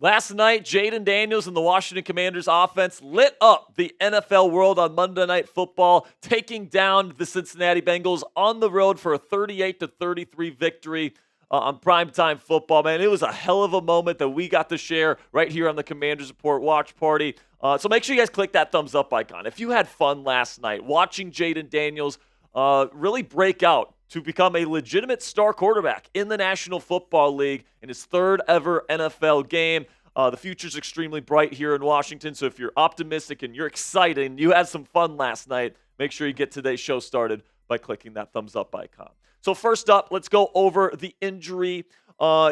Last night, Jayden Daniels and the Washington Commanders offense lit up the NFL world on Monday Night Football, taking down the Cincinnati Bengals on the road for a 38-33 victory on primetime football. Man, it was a hell of a moment that we got to share right here on the Commanders Report Watch Party. So make sure you guys click that thumbs up icon. If you had fun last night watching Jayden Daniels really break out to become a legitimate star quarterback in the National Football League in his third ever NFL game. The future's extremely bright here in Washington, so if you're optimistic and you're excited and you had some fun last night, make sure you get today's show started by clicking that thumbs up icon. So first up, let's go over the injury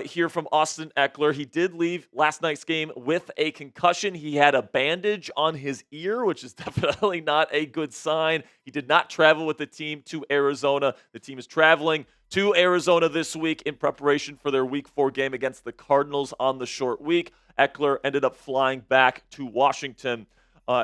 here from Austin Ekeler. He did leave last night's game with a concussion. He had a bandage on his ear, which is definitely not a good sign. He did not travel with the team to Arizona. The team is traveling to Arizona this week in preparation for their Week 4 game against the Cardinals on the short week. Ekeler ended up flying back to Washington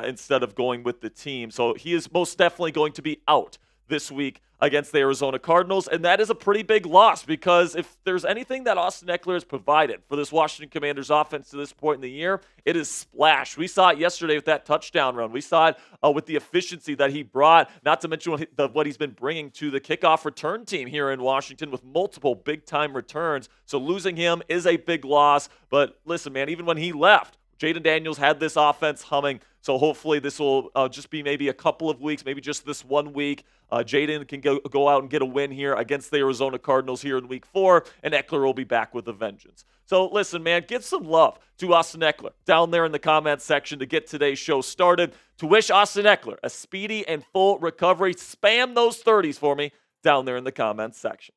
instead of going with the team. So he is most definitely going to be out this week against the Arizona Cardinals, and that is a pretty big loss because if there's anything that Austin Ekeler has provided for this Washington Commanders offense to this point in the year, it is splash. We saw it yesterday with that touchdown run. We saw it with the efficiency that he brought, not to mention what he's been bringing to the kickoff return team here in Washington with multiple big-time returns. So losing him is a big loss, but listen, man, even when he left, Jayden Daniels had this offense humming, so hopefully this will just be maybe a couple of weeks, maybe just this 1 week. Jayden can go out and get a win here against the Arizona Cardinals here in Week 4, and Ekeler will be back with a vengeance. So listen, man, give some love to Austin Ekeler down there in the comments section to get today's show started. To wish Austin Ekeler a speedy and full recovery, spam those 30s for me down there in the comments section.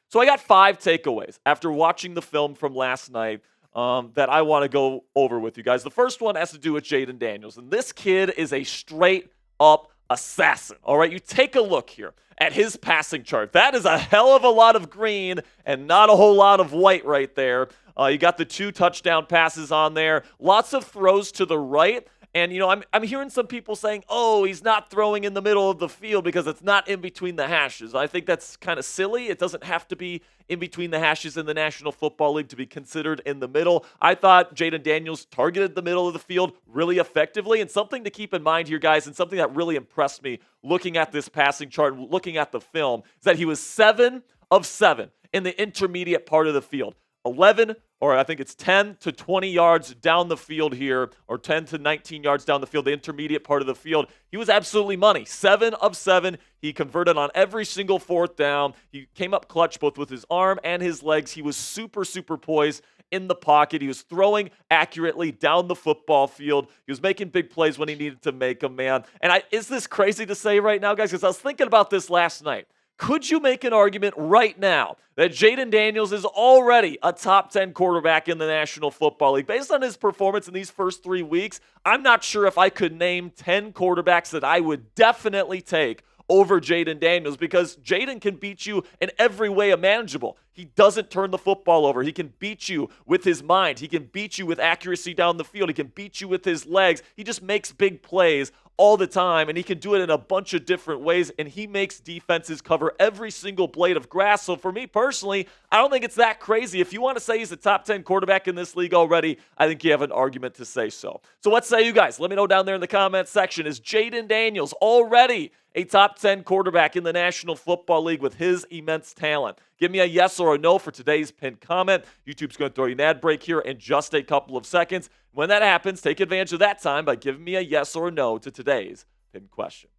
So I got 5 takeaways after watching the film from last night that I want to go over with you guys. The first one has to do with Jayden Daniels, and this kid is a straight-up assassin. All right, you take a look here at his passing chart. That is a hell of a lot of green and not a whole lot of white right there. You got the 2 touchdown passes on there, lots of throws to the right. And, you know, I'm hearing some people saying, oh, he's not throwing in the middle of the field because it's not in between the hashes. I think that's kind of silly. It doesn't have to be in between the hashes in the National Football League to be considered in the middle. I thought Jayden Daniels targeted the middle of the field really effectively. And something to keep in mind here, guys, and something that really impressed me looking at this passing chart and looking at the film, is that he was 7 of 7 in the intermediate part of the field. 11, or I think it's 10 to 20 yards down the field here, or 10 to 19 yards down the field, the intermediate part of the field. He was absolutely money. 7 of 7. He converted on every single 4th down. He came up clutch both with his arm and his legs. He was super, super poised in the pocket. He was throwing accurately down the football field. He was making big plays when he needed to make them, man. And is this crazy to say right now, guys? Because I was thinking about this last night. Could you make an argument right now that Jayden Daniels is already a top 10 quarterback in the National Football League? Based on his performance in these first 3 weeks, I'm not sure if I could name 10 quarterbacks that I would definitely take over Jayden Daniels, because Jayden can beat you in every way imaginable. He doesn't turn the football over. He can beat you with his mind. He can beat you with accuracy down the field. He can beat you with his legs. He just makes big plays all the time, and he can do it in a bunch of different ways, and he makes defenses cover every single blade of grass. So for me personally, I don't think it's that crazy. If you want to say he's a top 10 quarterback in this league already, I think you have an argument to say so. So what say you guys? Let me know down there in the comments section. Is Jayden Daniels already a top 10 quarterback in the National Football League with his immense talent? Give me a yes or a no for today's pinned comment. YouTube's going to throw you an ad break here in just a couple of seconds. When that happens, take advantage of that time by giving me a yes or a no to today's pinned question.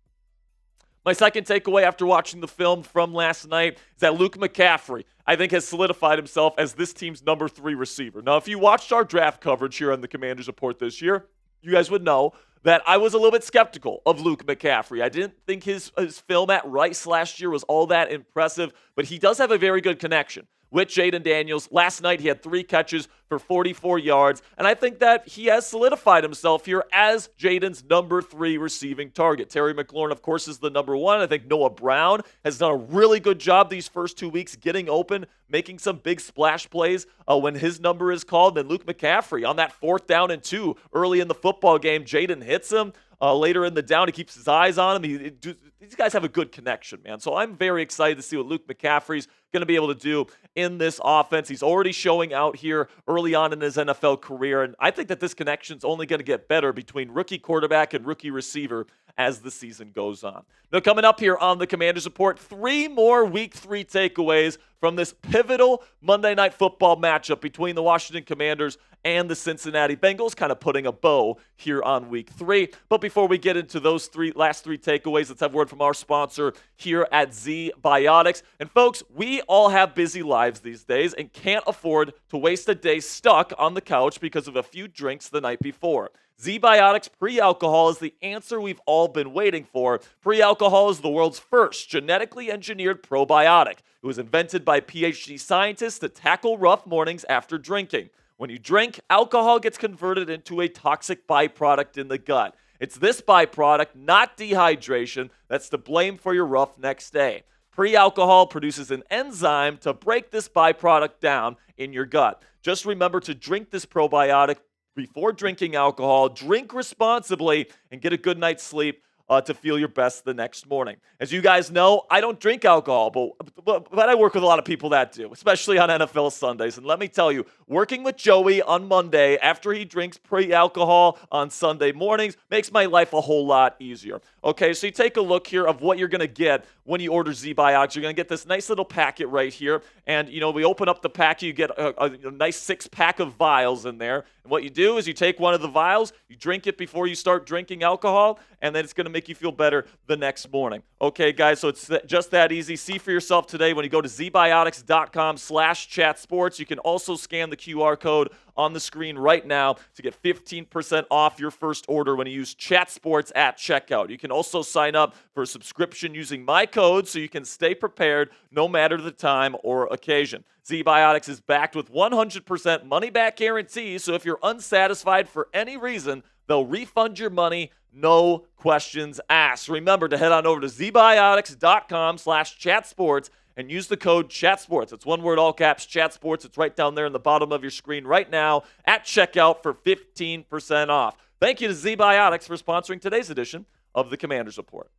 My second takeaway after watching the film from last night is that Luke McCaffrey, I think, has solidified himself as this team's number 3 receiver. Now, if you watched our draft coverage here on the Commanders Report this year, you guys would know that I was a little bit skeptical of Luke McCaffrey. I didn't think his film at Rice last year was all that impressive, but he does have a very good connection with Jayden Daniels. Last night, he had 3 catches for 44 yards, and I think that he has solidified himself here as Jayden's number 3 receiving target. Terry McLaurin, of course, is the number 1. I think Noah Brown has done a really good job these first 2 weeks getting open, making some big splash plays when his number is called. Then Luke McCaffrey on that 4th down and 2 early in the football game, Jayden hits him. later in the down. He keeps his eyes on him. These guys have a good connection, man. So I'm very excited to see what Luke McCaffrey's going to be able to do in this offense. He's already showing out here early on in his NFL career, and I think that this connection's only going to get better between rookie quarterback and rookie receiver as the season goes on. Now, coming up here on the Commanders Report, 3 more Week 3 takeaways from this pivotal Monday Night Football matchup between the Washington Commanders and the Cincinnati Bengals, kind of putting a bow here on Week 3. But before we get into those last three takeaways, let's have a word from our sponsor here at ZBiotics. And folks, we all have busy lives these days and can't afford to waste a day stuck on the couch because of a few drinks the night before. ZBiotics Pre-Alcohol is the answer we've all been waiting for. Pre-Alcohol is the world's first genetically engineered probiotic. It was invented by PhD scientists to tackle rough mornings after drinking. When you drink, alcohol gets converted into a toxic byproduct in the gut. It's this byproduct, not dehydration, that's to blame for your rough next day. Pre-alcohol produces an enzyme to break this byproduct down in your gut. Just remember to drink this probiotic before drinking alcohol, drink responsibly, and get a good night's sleep to feel your best the next morning. As you guys know, I don't drink alcohol, but I work with a lot of people that do, especially on NFL Sundays. And let me tell you, working with Joey on Monday after he drinks pre-alcohol on Sunday mornings makes my life a whole lot easier. Okay, so you take a look here of what you're going to get when you order ZBiotics. You're going to get this nice little packet right here. And, we open up the packet, you get a nice 6-pack of vials in there. And what you do is you take one of the vials, you drink it before you start drinking alcohol, and then it's going to make you feel better the next morning. Okay, guys, so it's just that easy. See for yourself today when you go to zbiotics.com/chatsports. You can also scan the QR code on the screen right now to get 15% off your first order when you use ChatSports at checkout. You can also sign up for a subscription using my code so you can stay prepared no matter the time or occasion. ZBiotics is backed with 100% money-back guarantee, so if you're unsatisfied for any reason, they'll refund your money, no questions asked. Remember to head on over to zbiotics.com/chatsports and use the code CHATSPORTS. It's one word, all caps, CHATSPORTS. It's right down there in the bottom of your screen right now at checkout for 15% off. Thank you to ZBiotics for sponsoring today's edition of the Commanders Report.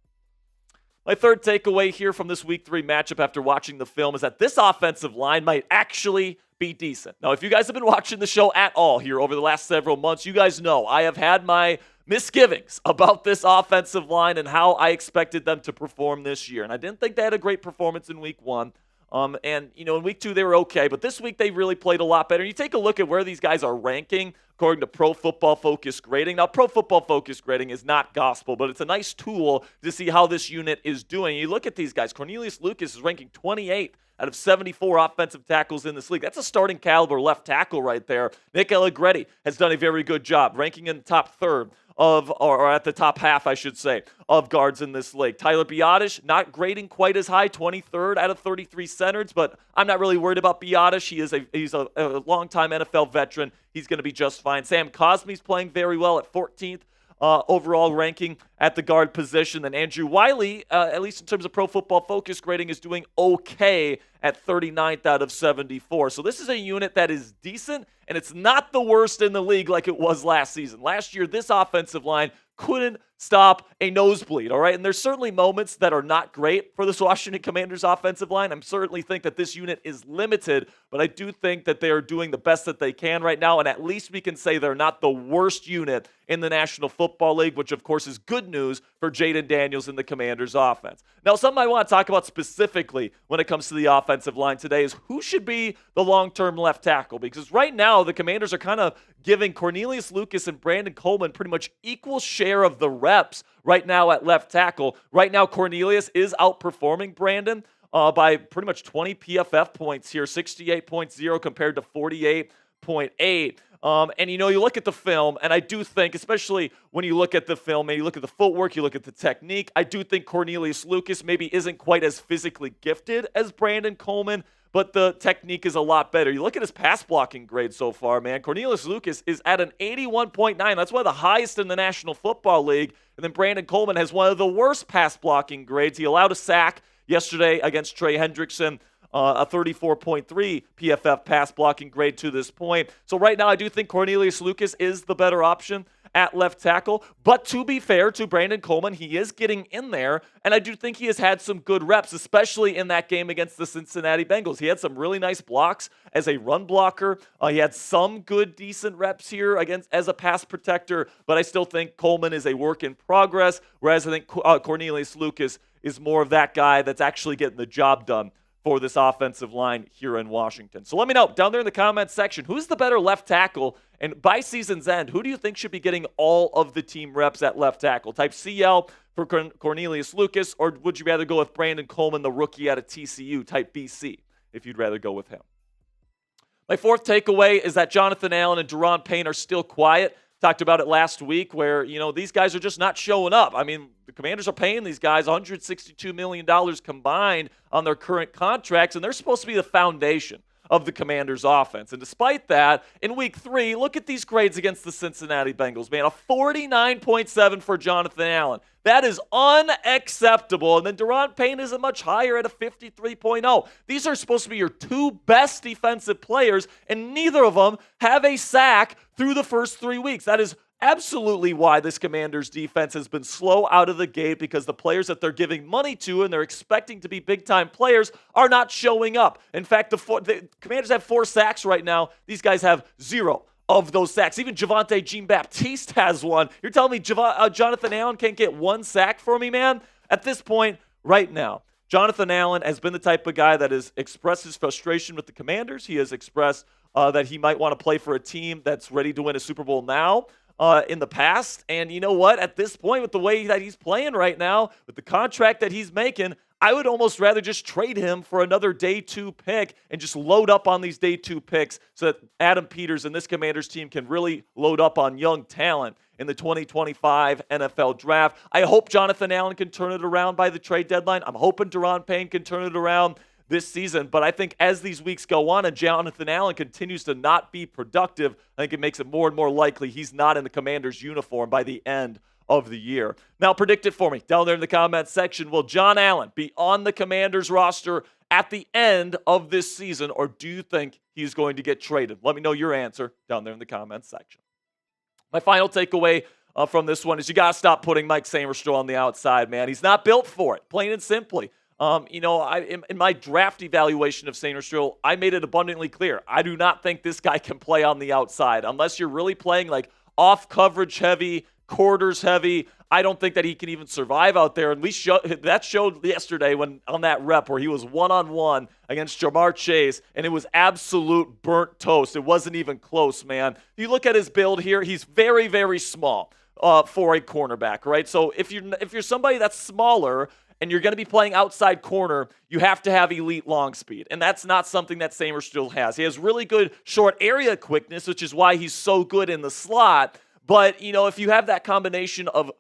My third takeaway here from this Week 3 matchup after watching the film is that this offensive line might actually be decent. Now, if you guys have been watching the show at all here over the last several months, you guys know I have had my misgivings about this offensive line and how I expected them to perform this year. And I didn't think they had a great performance in Week 1. In Week 2, they were okay. But this week, they really played a lot better. You take a look at where these guys are ranking according to Pro Football Focus grading. Now, Pro Football Focus grading is not gospel, but it's a nice tool to see how this unit is doing. You look at these guys. Cornelius Lucas is ranking 28th out of 74 offensive tackles in this league. That's a starting caliber left tackle right there. Nick Allegretti has done a very good job, ranking in the top third or at the top half, I should say, of guards in this league. Tyler Biadasz, not grading quite as high, 23rd out of 33 centers, but I'm not really worried about Biadasz. He's a longtime NFL veteran. He's going to be just fine. Sam Cosmi's playing very well at 14th. Overall ranking at the guard position. Then Andrew Wiley, at least in terms of Pro Football Focus grading, is doing okay at 39th out of 74. So this is a unit that is decent, and it's not the worst in the league like it was last season. Last year, this offensive line couldn't stop a nosebleed, all right? And there's certainly moments that are not great for this Washington Commanders offensive line. I certainly think that this unit is limited, but I do think that they are doing the best that they can right now, and at least we can say they're not the worst unit in the National Football League, which of course is good news for Jayden Daniels and the Commanders offense. Now, something I want to talk about specifically when it comes to the offensive line today is who should be the long-term left tackle, because right now the Commanders are kind of giving Cornelius Lucas and Brandon Coleman pretty much equal share of the reps right now at left tackle. Right now, Cornelius is outperforming Brandon by pretty much 20 PFF points here, 68.0 compared to 48.8. You look at the film, and I do think, especially when you look at the film and you look at the footwork, you look at the technique, I do think Cornelius Lucas maybe isn't quite as physically gifted as Brandon Coleman, but the technique is a lot better. You look at his pass blocking grade so far, man. Cornelius Lucas is at an 81.9. That's one of the highest in the National Football League. And then Brandon Coleman has one of the worst pass blocking grades. He allowed a sack yesterday against Trey Hendrickson, a 34.3 PFF pass blocking grade to this point. So right now, I do think Cornelius Lucas is the better option at left tackle. But to be fair to Brandon Coleman, he is getting in there, and I do think he has had some good reps, especially in that game against the Cincinnati Bengals. He had some really nice blocks as a run blocker. He had some good, decent reps here against as a pass protector, but I still think Coleman is a work in progress, whereas I think Cornelius Lucas is more of that guy that's actually getting the job done for this offensive line here in Washington. So let me know down there in the comments section, who's the better left tackle? And by season's end, who do you think should be getting all of the team reps at left tackle? Type CL for Cornelius Lucas, or would you rather go with Brandon Coleman, the rookie out of TCU? Type BC if you'd rather go with him. My fourth takeaway is that Jonathan Allen and Daron Payne are still quiet. Talked about it last week where, these guys are just not showing up. I mean, the Commanders are paying these guys $162 million combined on their current contracts, and they're supposed to be the foundation of the Commanders' offense. And despite that, in Week 3, look at these grades against the Cincinnati Bengals, man. A 49.7 for Jonathan Allen. That is unacceptable. And then Daron Payne is a much higher at a 53.0. These are supposed to be your two best defensive players, and neither of them have a sack through the first 3 weeks. That is absolutely why this Commanders defense has been slow out of the gate, because the players that they're giving money to and they're expecting to be big-time players are not showing up. In fact, the Commanders have 4 sacks right now. These guys have 0 of those sacks. Even Javonte Jean-Baptiste has 1. You're telling me Jonathan Allen can't get 1 sack for me, man? At this point, right now, Jonathan Allen has been the type of guy that has expressed his frustration with the Commanders. He has expressed that he might want to play for a team that's ready to win a Super Bowl now. In the past. And you know what? At this point, with the way that he's playing right now, with the contract that he's making, I would almost rather just trade him for another day 2 pick and just load up on these day 2 picks so that Adam Peters and this Commanders team can really load up on young talent in the 2025 NFL Draft. I hope Jonathan Allen can turn it around by the trade deadline. I'm hoping Daron Payne can turn it around this season, but I think as these weeks go on and Jonathan Allen continues to not be productive, I think it makes it more and more likely he's not in the Commanders uniform by the end of the year. Now predict it for me down there in the comments section. Will John Allen be on the Commanders roster at the end of this season, or do you think he's going to get traded? Let me know your answer down there in the comments section. My final takeaway from this one is you got to stop putting Mike Sainristil on the outside, man. He's not built for it, plain and simply. In my draft evaluation of Sainristil, I made it abundantly clear. I do not think this guy can play on the outside. Unless you're really playing like off coverage heavy, quarters heavy, I don't think that he can even survive out there. And that showed yesterday when on that rep where he was one-on-one against Jamar Chase, and it was absolute burnt toast. It wasn't even close, man. You look at his build here, he's very, very small for a cornerback, right? So if you're somebody that's smaller and you're going to be playing outside corner, you have to have elite long speed. And that's not something that Sainristil has. He has really good short area quickness, which is why he's so good in the slot. But, if you have that combination of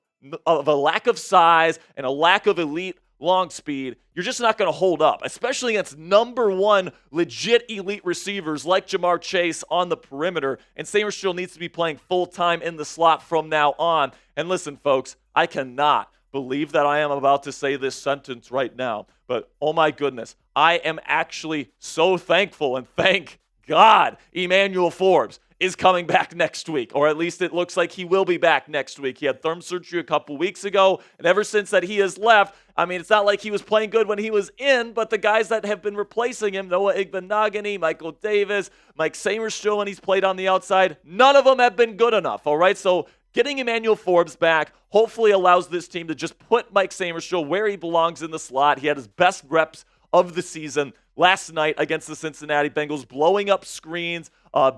a lack of size and a lack of elite long speed, you're just not going to hold up, especially against number 1 legit elite receivers like Jamar Chase on the perimeter. And Sainristil needs to be playing full-time in the slot from now on. And listen, folks, I cannot believe that I am about to say this sentence right now, but oh my goodness, I am actually so thankful, and thank God Emmanuel Forbes is coming back next week, or at least it looks like he will be back next week. He had thumb surgery a couple weeks ago, and ever since that he has left, I mean, it's not like he was playing good when he was in, but the guys that have been replacing him, Noah Igbinoghene, Michael Davis, Mike Sainristil when he's played on the outside, none of them have been good enough, all right? So getting Emmanuel Forbes back hopefully allows this team to just put Mike Sainristil where he belongs in the slot. He had his best reps of the season last night against the Cincinnati Bengals, blowing up screens,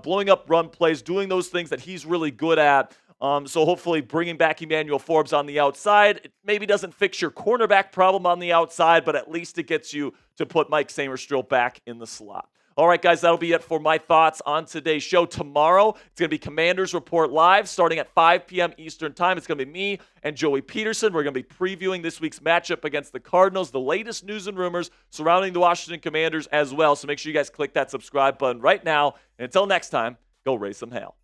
blowing up run plays, doing those things that he's really good at. So hopefully bringing back Emmanuel Forbes on the outside, it maybe doesn't fix your cornerback problem on the outside, but at least it gets you to put Mike Sainristil back in the slot. All right, guys, that'll be it for my thoughts on today's show. Tomorrow, it's going to be Commanders Report Live starting at 5 p.m. Eastern Time. It's going to be me and Joey Peterson. We're going to be previewing this week's matchup against the Cardinals, the latest news and rumors surrounding the Washington Commanders as well. So make sure you guys click that subscribe button right now. And until next time, go raise some hell.